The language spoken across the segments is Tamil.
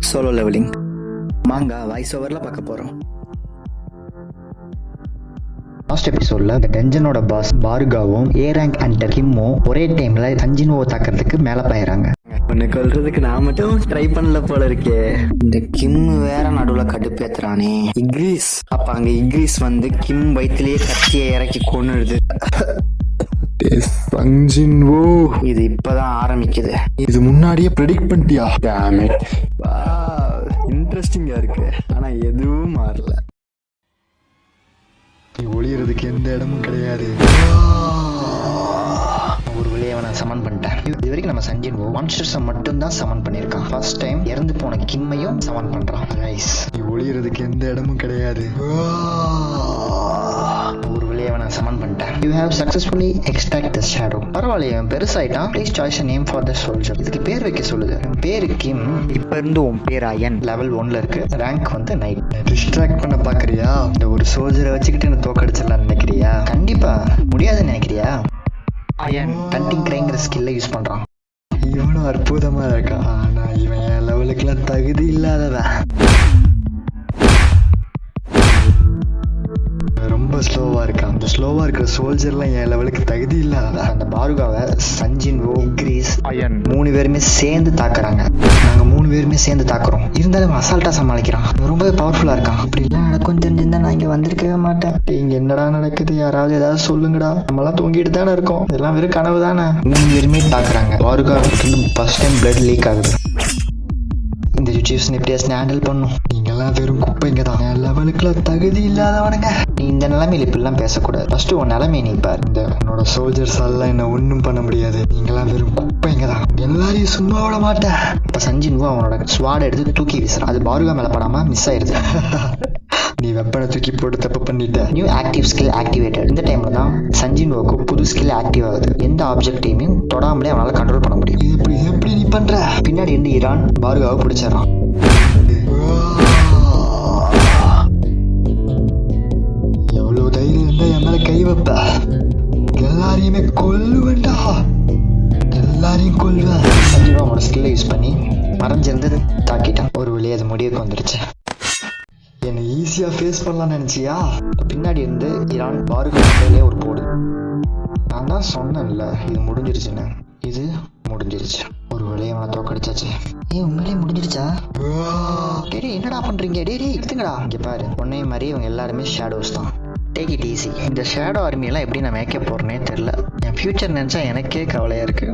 சோலோ லெவலிங் மாங்கா வாய்ஸ் ஓவரில் பார்க்க போகிறோம். லாஸ்ட் எபிசோட்ல இந்த டென்ஜனோட பாஸ் பார்காவும் ஏ ரேங்க் ஹண்டர் கிம்மும் ஒரே டைம்ல சஞ்சினுவை தாக்கிறதுக்கு மேலே போயிடறாங்க. உன்னை கொல்றதுக்கு நான் மட்டும் ட்ரை பண்ணல போல இருக்கே. இந்த கிம் வேற நடுவில் கடுப்பேத்துறானே. இக்ரீஸ் அப்ப அங்க இக்ரீஸ் வந்து கிம் வயிற்றுலயே கத்தியை இறக்கி கொன்னுடுது. சஞ்சின்வோ, இது இப்பதான் ஆரம்பிக்குது. இது முன்னாடியே ப்ரெடிக்ட் பண்ணிட்டியா? Damn it. இன்ட்ரெஸ்டிங்கா இருக்கு, ஆனா எதுவும் மாறல. நீ ஒளியறதுக்கு எந்த இடமும் கிடையாது. ஒரு வழியை அவனை சமன் பண்ணிட்டேன். இது வரைக்கும் நம்ம சஞ்சின்வோ மான்ஸ்டர்ஸை மட்டும்தான் சமன் பண்ணியிருக்கான். ஃபர்ஸ்ட் டைம் இறந்து போன கிம்மையும் சமன் பண்றான். நைஸ். நீ ஒளியறதுக்கு எந்த இடமும் கிடையாது. ஒரு வழியை அவனை சமன் பண்ணிட்டேன். You have successfully extract the shadow. பரவாயில்லையே, அவன் பெருசாயிட்டான். Please choice a name for the soldier. இதுக்கு பேர் வைக்க சொல்லுது. என் பேரு கிம். இப்ப இருந்து உன் பேர் அயன். லெவல் 1ல இருக்கு. ரேங்க் வந்து நைட். டிஸ்ட்ராக்ட் பண்ண பாக்குறியா? இந்த ஒரு சோல்ஜரை வச்சுக்கிட்டு என்ன தோக்கடிச்சிடலாம் நினைக்கிறியா? கண்டிப்பா முடியாதுன்னு நினைக்கிறியா? அயன் ஹண்டிங் கிரைங்கிற ஸ்கில்ல யூஸ் பண்றான். இவனும் அற்புதமா இருக்கான், ஆனா இவன் என் லெவலுக்குலாம் தகுதி இல்லாதவன். ரொம்ப ஸ்லோவா இருக்கான். அந்த ஸ்லோவா இருக்கிற சோல்ஜர்லாம் என் லெவலுக்கு தகுதி இல்லாதவன். அந்த பார்காவை சஞ்சின்வோ, கிரீஸ், அயன் 3 பேருமே சேர்ந்து தாக்குறாங்க. நாங்க 3 பேருமே சேர்ந்து தாக்குறோம். இருந்தாலும் அசால்ட்டா சமாளிக்கிறான். ரொம்பவே பவர்ஃபுல்லா இருக்கான். அப்படிலாம் நடக்கும் தெரிஞ்சிருந்தா நான் இங்க வந்திருக்கவே மாட்டேன். இங்க என்னடா நடக்குது? யாராவது ஏதாவது சொல்லுங்கடா. நம்மளாம் தூங்கிட்டு தானே இருக்கோம். இதெல்லாம் வெறும் கனவு தானே. 3 பேருமே தாக்குறாங்க. பார்கா ஃபர்ஸ்ட் டைம் பிளட் லீக் ஆகுது. இந்த சுச்சுவேஷன் எப்படியாச்சும் ஹேண்டில் பண்ணும். நீங்கெல்லாம் வெறும் குப்பைங்க தான். என் லெவலுக்குலாம் தகுதி இல்லாதவனுங்க. நீ இந்த நிலைமையில இப்படிலாம் பேசக்கூடாது. ஃபர்ஸ்ட் உன் நிலைமையை நீ பாரு. இந்த உன்னோட சோல்ஜர்ஸ் எல்லாம் என்ன ஒன்றும் பண்ண முடியாது. நீங்கெல்லாம் வெறும் குப்பைங்க தான். எல்லாரையும் சும்மா விட மாட்டேன். இப்ப சஞ்சின்வோ அவனோட ஸ்வாடை எடுத்து தூக்கி வீசுறான். அது பார்கா மேல படாம மிஸ் ஆயிருது. நீ வெப்பனை தூக்கி போட்டு தப்பு பண்ணிட்ட. New active skill activated. இந்த டைம்ல தான் சஞ்சின்வோக்கு புது ஸ்கில் ஆக்டிவ் ஆகுது. எந்த ஆப்ஜெக்டையுமே தொடாமலே அவனால கண்ட்ரோல் பண்ண முடியும். எப்படி நீ பண்ற? பின்னாடி இருந்து ஈரான் பார்காவை பிடிச்சிடறான். எவ்வளவு தைரியம் இருந்தா என் மேல கை வைப்ப? எல்லாரையுமே கொல்லுவேன்டா. எல்லாரையும் கொல்லுவேன். சஞ்சின்வோ அவனோட ஸ்கில்லை யூஸ் பண்ணி மறைஞ்சிருந்து தாக்கிட்டான். ஒரு வழியே அது முடிவுக்கு வந்துருச்சு. என்னை ஈஸியா ஃபேஸ் பண்ணலாம்னு நினைச்சியா? பின்னாடி இருந்து ஈரான் பார்காவிலே ஒரு போடு. நான் தான் சொன்னேன்ல இது முடிஞ்சிருச்சுன்னு. இது முடிஞ்சிருச்சு. ஒரு வழியை அவனை தோக்கடிச்சாச்சு. உண்மையிலே முடிஞ்சிருச்சா? டேடி என்னடா பண்றீங்க? டேடி எடுத்துங்கடா. இங்க பாரு, உன்னைய மாதிரி இவங்க எல்லாருமே ஷேடோஸ் தான். Take it easy. இந்த ஷேடோ ஆர்மியெல்லாம் எப்படி நான் மேக்கப் போடுறேனே தெரியல. என் ஃபியூச்சர் நினைச்சா எனக்கே கவலையா இருக்கு.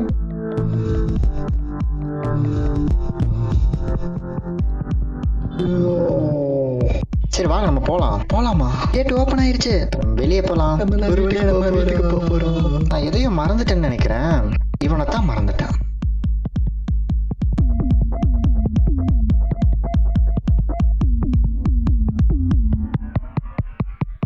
சரி வாங்க நம்ம போலாமா? கேட் ஓபன் ஆயிருச்சு. வெளியே போலாம். ஒரு வழியா நம்ம வீட்டுக்கு போறோம். நான் எதையும் மறந்துட்டேன்னு நினைக்கிறேன். இவனை தான் மறந்துட்டேன்.